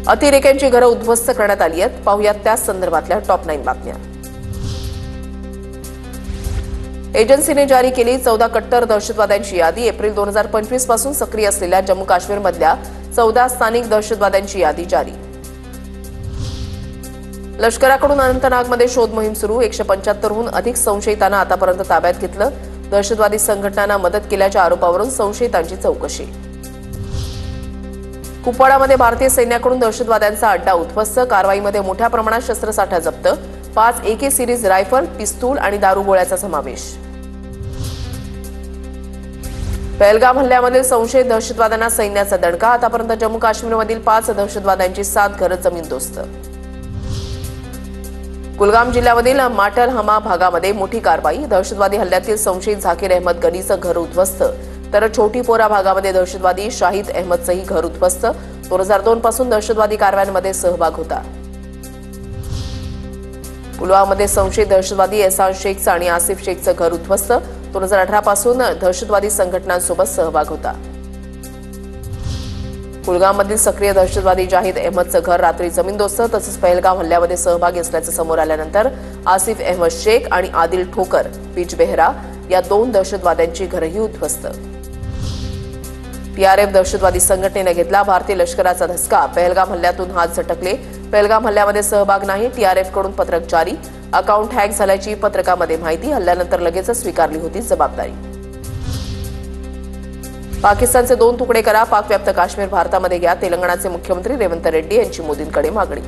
अतिरेक्यांची घरं उद्ध्वस्त करण्यात आली आहेत. पाहुयात त्या संदर्भातल्या टॉप 9 बातम्या. एजन्सीने जारी केली 14 कट्टर दहशतवाद्यांची यादी. एप्रिल 2025 पासून सक्रिय असलेल्या जम्मू काश्मीरमधल्या 14 स्थानिक दहशतवाद्यांची यादी जारी. लष्कराकडून अनंतनागमध्ये शोध मोहीम सुरू. 175हून अधिक संशयितांना आतापर्यंत ताब्यात घेतलं. दहशतवादी संघटनांना मदत केल्याच्या आरोपावरून संशयितांची चौकशी. कुपवाडामध्ये भारतीय सैन्याकडून दहशतवाद्यांचा अड्डा उद्ध्वस्त. कारवाईमध्ये मोठ्या प्रमाणात शस्त्रसाठा जप्त. 5 AK सिरीज रायफल, पिस्तूल आणि दारुगोळ्याचा समावेश. पहलगाम हल्ल्यामधील संशयित दहशतवाद्यांना सैन्याचा दणका. आतापर्यंत जम्मू काश्मीरमधील 5 दहशतवाद्यांची 7 घरं जमीनदोस्त. कुलगाम जिल्ह्यामधील माटलहमा भागामध्ये मोठी कारवाई. दहशतवादी हल्ल्यातील संशयित झाकीर अहमद गनीचं घर उद्ध्वस्त. तर छोटीपोरा भागामध्ये दहशतवादी शाहिद अहमदचंही घर उद्ध्वस्त. 2002 पासून दहशतवादी कारवायांमध्ये सहभाग होता. पुलवामामध्ये संशयित दहशतवादी एहसान शेखचं आणि आसिफ शेखचं घर उद्ध्वस्त. 2018 पासून दहशतवादी संघटनांसोबत सहभाग होता. कुलगाममधील सक्रिय दहशतवादी जाहिद अहमदचं घर रात्री जमीनदोस्त. तसंच पहलगाम हल्ल्यामध्ये सहभागी असल्याचं समोर आल्यानंतर आसिफ अहमद शेख आणि आदिल ठोकर बिजबेहरा या 2 दहशतवाद्यांची घरही उद्ध्वस्त. TRF दहशतवादी संघटनेने घेतला भारतीय लष्कराचा धसका. पहलगाम हल्ल्यातून हात झटकले. पहलगाम हल्ल्यामध्ये सहभाग नाही. TRF कडून पत्रक जारी. अकाउंट हॅक झाल्याची पत्रकामध्ये माहिती. हल्ल्यानंतर लगेचच स्वीकारली होती जबाबदारी. पाकिस्तानचे 2 तुकडे करा. पाकव्याप्त काश्मीर भारतामध्ये घ्या. तेलंगणाचे मुख्यमंत्री रेवंत रेड्डी यांची मोदींकडे मागणी.